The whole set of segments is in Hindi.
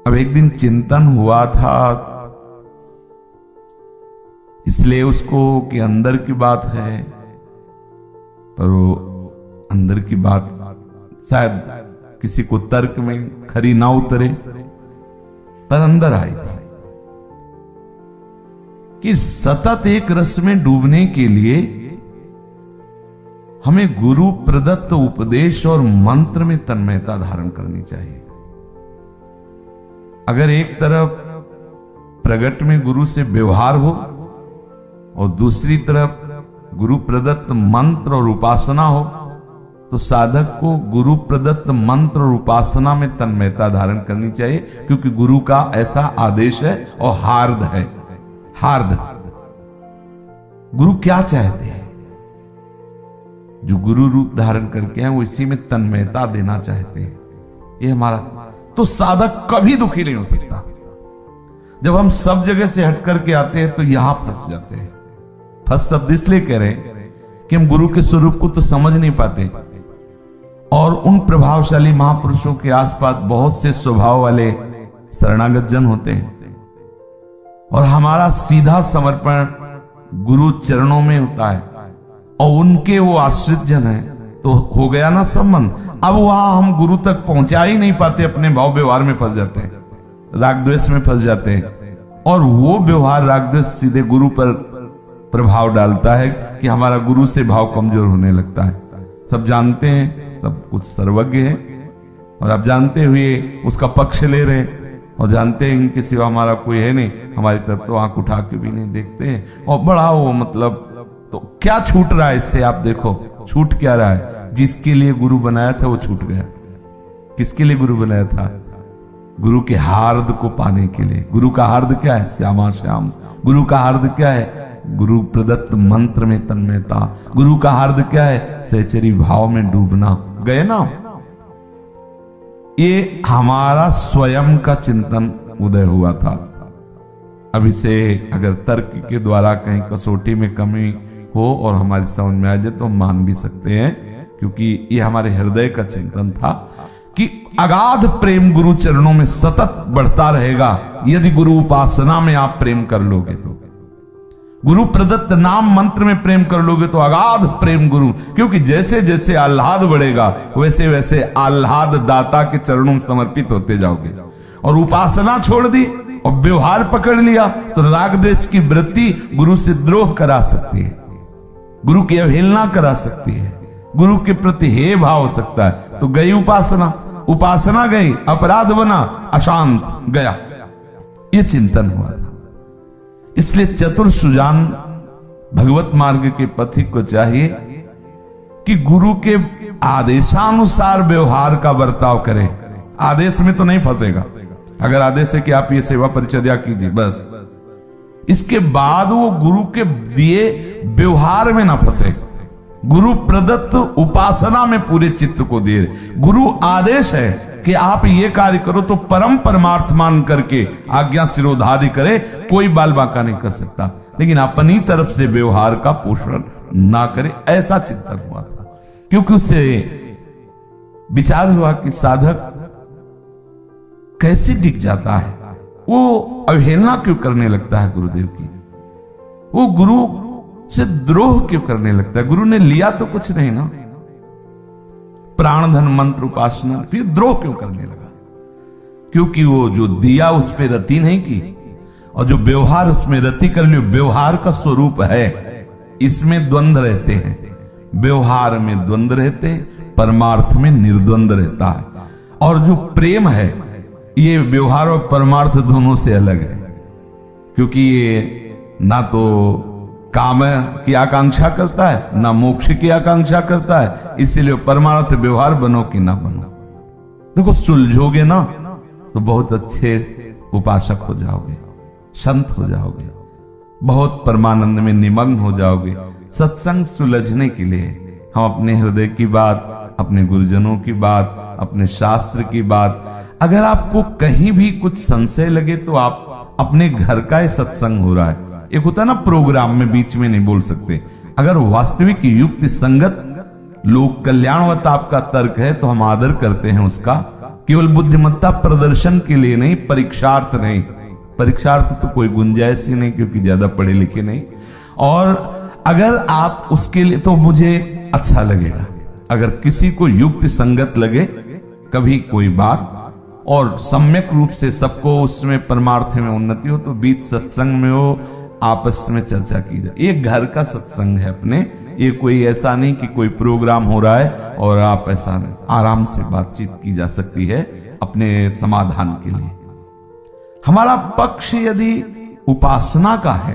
अब एक दिन चिंतन हुआ था, इसलिए उसको कि अंदर की बात है, पर वो अंदर की बात शायद किसी को तर्क में खरी ना उतरे, पर अंदर आई थी कि सतत एक रस में डूबने के लिए हमें गुरु प्रदत्त उपदेश और मंत्र में तन्मयता धारण करनी चाहिए। अगर एक तरफ प्रगट में गुरु से व्यवहार हो और दूसरी तरफ गुरु प्रदत्त मंत्र और उपासना हो, तो साधक को गुरु प्रदत्त मंत्र और उपासना में तन्मयता धारण करनी चाहिए, क्योंकि गुरु का ऐसा आदेश है और हार्द है। हार्द गुरु क्या चाहते हैं? जो गुरु रूप धारण करके हैं वो इसी में तन्मयता देना चाहते हैं। ये हमारा, तो साधक कभी दुखी नहीं हो सकता। जब हम सब जगह से हट करके आते हैं तो यहां फंस जाते हैं। फंस शब्द इसलिए कह रहे हैं कि हम गुरु के स्वरूप को तो समझ नहीं पाते, और उन प्रभावशाली महापुरुषों के आसपास बहुत से स्वभाव वाले शरणागत जन होते हैं, और हमारा सीधा समर्पण गुरु चरणों में होता है, और उनके वो आश्रित जन है, तो हो गया ना संबंध। अब वहां हम गुरु तक पहुंचा ही नहीं पाते, अपने भाव व्यवहार में फंस जाते हैं, राग द्वेष में फंस जाते हैं, और वो व्यवहार राग द्वेष सीधे गुरु पर प्रभाव डालता है कि हमारा गुरु से भाव कमजोर होने लगता है। सब जानते हैं, सब कुछ सर्वज्ञ है, और आप जानते हुए उसका पक्ष ले रहे, और जानते हैं इनके सिवा हमारा कोई है नहीं, हमारी तरफ तो आंख उठा के भी नहीं देखते हैं, और बड़ा वो मतलब, तो क्या छूट रहा है इससे? आप देखो छूट क्या रहा है। जिसके लिए गुरु बनाया था वो छूट गया। किसके लिए गुरु बनाया था? गुरु के हार्द को पाने के लिए। गुरु का हार्द क्या है? श्यामा श्याम। गुरु का हार्द क्या है? गुरु प्रदत्त मंत्र में तन्मयता। गुरु का हार्द क्या है? सहचरी भाव में डूबना। गए ना? ये हमारा स्वयं का चिंतन उदय हुआ था। अब इसे अगर तर्क के द्वारा कहीं कसौटी में कमी हो और हमारी समझ में आ जाए तो हम मान भी सकते हैं, क्योंकि ये हमारे हृदय का चिंतन था कि अगाध प्रेम गुरु चरणों में सतत बढ़ता रहेगा यदि गुरु उपासना में आप प्रेम कर लोगे तो। गुरु प्रदत्त नाम मंत्र में प्रेम कर लोगे तो अगाध प्रेम गुरु, क्योंकि जैसे जैसे आह्लाद बढ़ेगा वैसे वैसे आह्लाद दाता के चरणों में समर्पित होते जाओगे। और उपासना छोड़ दी और व्यवहार पकड़ लिया तो राग द्वेष की वृत्ति गुरु से द्रोह करा सकती है, गुरु की अवहेलना करा सकती है, गुरु के प्रति हे भाव हो सकता है। तो गई उपासना, उपासना गई, अपराध बना, अशांत गया। ये चिंतन हुआ था। इसलिए चतुर सुजान भगवत मार्ग के पथिक को चाहिए कि गुरु के आदेशानुसार व्यवहार का बर्ताव करे। आदेश में तो नहीं फंसेगा। अगर आदेश है कि आप ये सेवा परिचर्या कीजिए, बस इसके बाद वो गुरु के दिए व्यवहार में ना फंसे। गुरु प्रदत्त उपासना में पूरे चित्त को दे। गुरु आदेश है कि आप ये कार्य करो तो परम परमार्थ मान करके आज्ञा सिरोधार्य करे, कोई बाल बांका नहीं कर सकता, लेकिन अपनी तरफ से व्यवहार का पोषण ना करे। ऐसा चिंतन हुआ था, क्योंकि उससे विचार हुआ कि साधक कैसे टिक जाता है, वो अवहेलना क्यों करने लगता है गुरुदेव की, वो गुरु से द्रोह क्यों करने लगता है। गुरु ने लिया तो कुछ नहीं ना, प्राण धन मंत्र उपासना, फिर द्रोह क्यों करने लगा? क्योंकि वो जो दिया उस पर रति नहीं की, और जो व्यवहार उसमें रति कर लियो। व्यवहार का स्वरूप है, इसमें द्वंद्व रहते हैं, व्यवहार में द्वंद्व रहते हैं, परमार्थ में निर्द्वंद्व रहता है। और जो प्रेम है ये व्यवहार और परमार्थ दोनों से अलग है, क्योंकि ये ना तो काम की आकांक्षा करता है ना मोक्ष की आकांक्षा करता है। इसीलिए परमार्थ व्यवहार बनो कि ना बनो, देखो सुलझोगे ना तो बहुत अच्छे उपासक हो जाओगे, संत हो जाओगे, बहुत परमानंद में निमग्न हो जाओगे। सत्संग सुलझने के लिए हम अपने हृदय की बात, अपने गुरुजनों की बात, अपने शास्त्र की बात, अगर आपको कहीं भी कुछ संशय लगे तो आप अपने घर का ही सत्संग हो रहा है। एक होता है ना प्रोग्राम में बीच में नहीं बोल सकते। अगर वास्तविक युक्ति संगत लोक कल्याणवत आपका तर्क है तो हम आदर करते हैं उसका, केवल बुद्धिमत्ता प्रदर्शन के लिए नहीं, परीक्षार्थ नहीं। परीक्षार्थ तो कोई गुंजाइश ही नहीं, क्योंकि ज्यादा पढ़े लिखे नहीं। और अगर आप उसके लिए, तो मुझे अच्छा लगेगा अगर किसी को युक्ति संगत लगे कभी कोई बात, और सम्यक रूप से सबको उसमें परमार्थ में उन्नति हो, तो बीच सत्संग में हो, आपस में चर्चा की जाए। ये घर का सत्संग है अपने, ये कोई ऐसा नहीं कि कोई प्रोग्राम हो रहा है और आप ऐसा नहीं, आराम से बातचीत की जा सकती है अपने समाधान के लिए। हमारा पक्ष यदि उपासना का है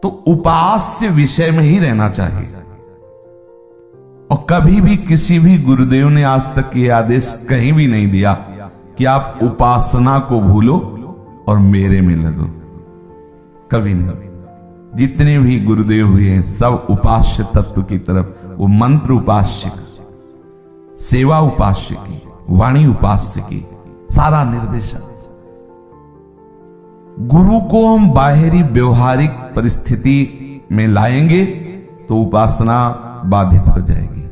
तो उपास्य विषय में ही रहना चाहिए। और कभी भी किसी भी गुरुदेव ने आज तक ये आदेश कहीं भी नहीं दिया कि आप उपासना को भूलो और मेरे में लगो, कभी नहीं। जितने भी गुरुदेव हुए हैं सब उपास्य तत्व की तरफ, वो मंत्र उपास्य का, सेवा उपास्य की, वाणी उपास्य की, सारा निर्देशन। गुरु को हम बाहरी व्यवहारिक परिस्थिति में लाएंगे तो उपासना बाधित हो जाएगी।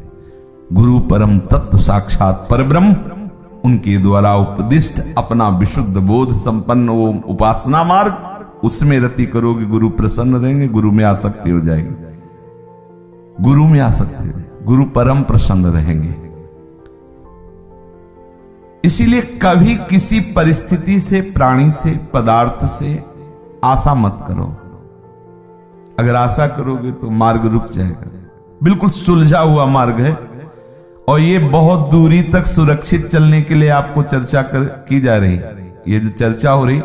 गुरु परम तत्व साक्षात परब्रह्म, उनके द्वारा उपदिष्ट अपना विशुद्ध बोध संपन्न वो उपासना मार्ग, उसमें रति करोगे गुरु प्रसन्न रहेंगे, गुरु में आसक्ति हो जाएगी, गुरु में आसक्ति, गुरु परम प्रसन्न रहेंगे। इसीलिए कभी किसी परिस्थिति से, प्राणी से, पदार्थ से आशा मत करो। अगर आशा करोगे तो मार्ग रुक जाएगा। बिल्कुल सुलझा हुआ मार्ग है, और ये बहुत दूरी तक सुरक्षित चलने के लिए आपको चर्चा की जा रही है। ये जो चर्चा हो रही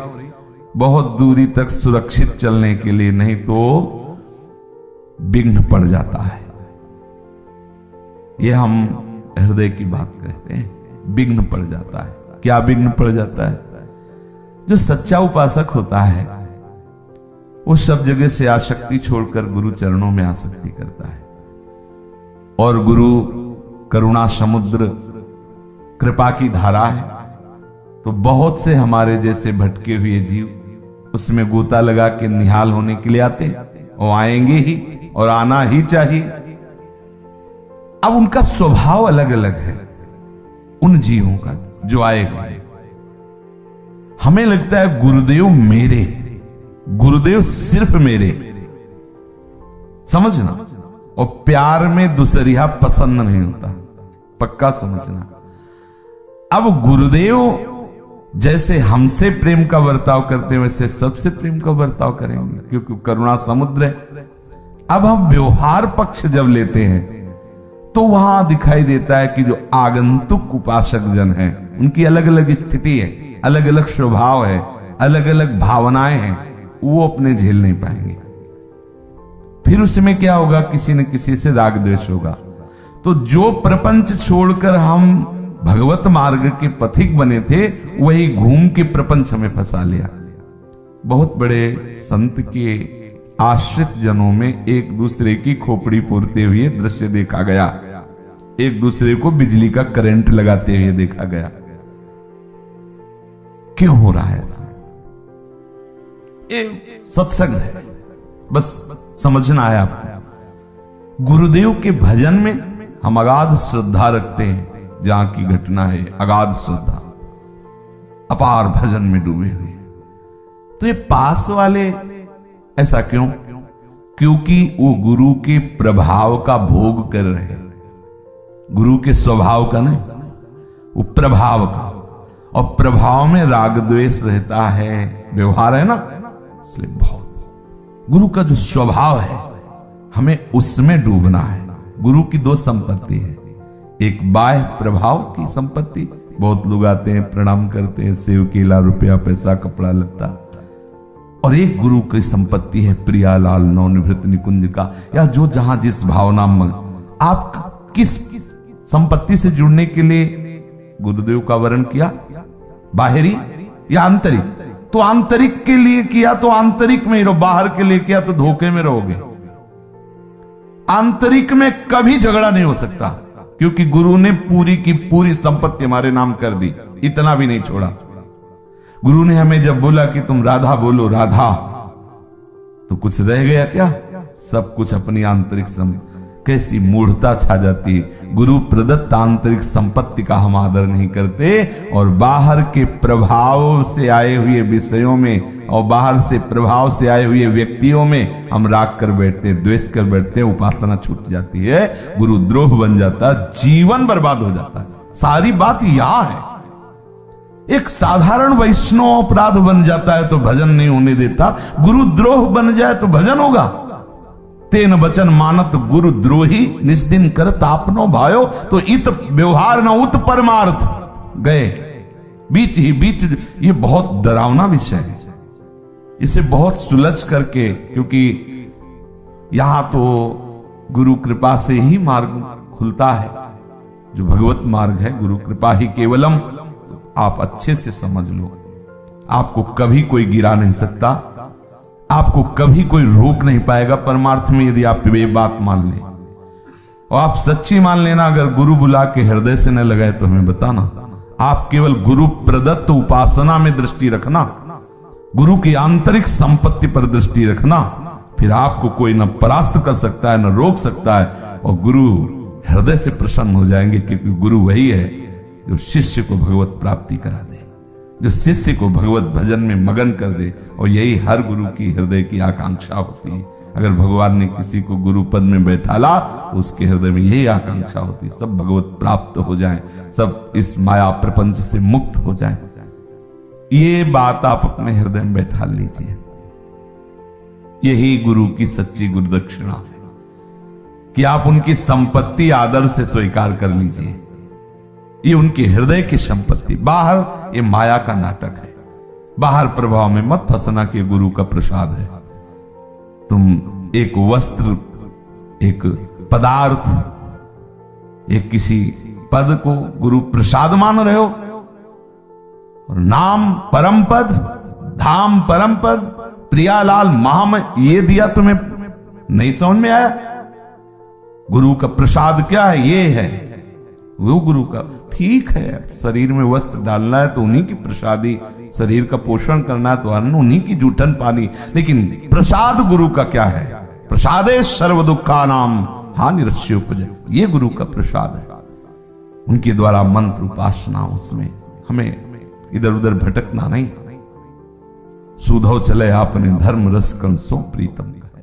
बहुत दूरी तक सुरक्षित चलने के लिए, नहीं तो विघ्न पड़ जाता है। ये हम हृदय की बात कहते हैं, विघ्न पड़ जाता है। क्या विघ्न पड़ जाता है? जो सच्चा उपासक होता है वो सब जगह से आसक्ति छोड़कर गुरु चरणों में आसक्ति करता है। और गुरु करुणा समुद्र, कृपा की धारा है, तो बहुत से हमारे जैसे भटके हुए जीव उसमें गोता लगा के निहाल होने के लिए आते हैं, और आएंगे ही, और आना ही चाहिए। अब उनका स्वभाव अलग अलग है उन जीवों का जो आएगा। हमें लगता है गुरुदेव मेरे, गुरुदेव सिर्फ मेरे, समझना। और प्यार में दूसरिया पसंद नहीं होता, पक्का समझना। अब गुरुदेव जैसे हमसे प्रेम का बर्ताव करते हैं वैसे सबसे प्रेम का बर्ताव करेंगे, क्योंकि करुणा समुद्र है। अब हम व्यवहार पक्ष जब लेते हैं तो वहां दिखाई देता है कि जो आगंतुक उपासक जन हैं उनकी अलग अलग स्थिति है, अलग अलग स्वभाव है, अलग अलग भावनाएं हैं, वो अपने झेल नहीं पाएंगे। फिर उसमें क्या होगा? किसी न किसी से राग द्वेष होगा। तो जो प्रपंच छोड़कर हम भगवत मार्ग के पथिक बने थे, वही घूम के प्रपंच में फंसा लिया। बहुत बड़े संत के आश्रित जनों में एक दूसरे की खोपड़ी फोड़ते हुए दृश्य देखा गया, एक दूसरे को बिजली का करंट लगाते हुए देखा गया। क्यों हो रहा है ऐसा? ये सत्संग है, बस समझना है आपको। गुरुदेव के भजन में हम अगाध श्रद्धा रखते हैं। जहां की घटना है अगाध श्रद्धा, अपार भजन में डूबे हुए। तो ये पास वाले ऐसा क्यों? क्योंकि वो गुरु के प्रभाव का भोग कर रहे हैं, गुरु के स्वभाव का नहीं, वो प्रभाव का। और प्रभाव में राग द्वेष रहता है, व्यवहार है ना, इसलिए बहुत गुरु का जो स्वभाव है हमें उसमें डूबना है। गुरु की दो संपत्ति है, एक बाह्य प्रभाव की संपत्ति, बहुत लोग आते हैं प्रणाम करते हैं, सेव केला रुपया पैसा कपड़ा लगता, और एक गुरु की संपत्ति है प्रियालाल नवनिवृत्त निकुंज का, या जो जहां जिस भावना में आप किस संपत्ति से जुड़ने के लिए गुरुदेव का वर्ण किया, बाहरी या आंतरिक? तो आंतरिक के लिए किया तो आंतरिक में ही रहो, बाहर के लिए किया तो धोखे में रहोगे। आंतरिक में कभी झगड़ा नहीं हो सकता, क्योंकि गुरु ने पूरी की पूरी संपत्ति हमारे नाम कर दी, इतना भी नहीं छोड़ा। गुरु ने हमें जब बोला कि तुम राधा बोलो राधा, तो कुछ रह गया क्या? सब कुछ अपनी आंतरिक कैसी मूढ़ता छा जाती है। गुरु प्रदत्त आंतरिक संपत्ति का हम आदर नहीं करते और बाहर के प्रभाव से आए हुए विषयों में और बाहर से प्रभाव से आए हुए व्यक्तियों में हम राग कर बैठते, द्वेष कर बैठते, उपासना छूट जाती है, गुरुद्रोह बन जाता है, जीवन बर्बाद हो जाता है। सारी बात यह है। एक साधारण वैष्णव अपराध बन जाता है तो भजन नहीं होने देता, गुरुद्रोह बन जाए तो भजन होगा। तेन वचन मानत गुरुद्रोही निस्दिन कर तापनो भायो, तो इत व्यवहार न उत परमार्थ गए बीच ही बीच। ये बहुत डरावना विषय है, इसे बहुत सुलझ करके, क्योंकि यहां तो गुरु कृपा से ही मार्ग खुलता है, जो भगवत मार्ग है, गुरु कृपा ही केवलम। तो आप अच्छे से समझ लो, आपको कभी कोई गिरा नहीं सकता, आपको कभी कोई रोक नहीं पाएगा परमार्थ में, यदि आप ये बात मान लें। और आप सच्ची मान लेना, अगर गुरु बुला के हृदय से न लगाए तो हमें बताना। आप केवल गुरु प्रदत्त उपासना में दृष्टि रखना, गुरु की आंतरिक संपत्ति पर दृष्टि रखना, फिर आपको कोई न परास्त कर सकता है न रोक सकता है, और गुरु हृदय से प्रसन्न हो जाएंगे, क्योंकि गुरु वही है जो शिष्य को भगवत प्राप्ति करा दे, जो शिष्य को भगवत भजन में मगन कर दे। और यही हर गुरु की हृदय की आकांक्षा होती है। अगर भगवान ने किसी को गुरु पद में बैठाला तो उसके हृदय में यही आकांक्षा होती है, सब भगवत प्राप्त हो जाएं, सब इस माया प्रपंच से मुक्त हो जाएं। ये बात आप अपने हृदय में बैठा लीजिए। यही गुरु की सच्ची गुरु दक्षिणा है कि आप उनकी संपत्ति आदर से स्वीकार कर लीजिए। ये उनके हृदय की संपत्ति, बाहर ये माया का नाटक है, बाहर प्रभाव में मत फंसना कि गुरु का प्रसाद है। तुम एक वस्त्र, एक पदार्थ, एक किसी पद को गुरु प्रसाद मान रहे हो, और नाम परम पद, धाम परम पद, प्रियालाल महाम ये दिया, तुम्हें नहीं समझ में आया? गुरु का प्रसाद क्या है? ये है वो गुरु का। ठीक है, शरीर में वस्त्र डालना है तो उन्हीं की प्रसादी, शरीर का पोषण करना है तो अन्न उन्हीं की जूठन पानी, लेकिन प्रसाद गुरु का क्या है? प्रसादे सर्व दुखा नाम हानिरस्य उपज, ये गुरु का प्रसाद है। उनके द्वारा मंत्र उपासना, उसमें हमें इधर उधर भटकना नहीं। सुधो चले आपने धर्म रस कंसो प्रीतम का।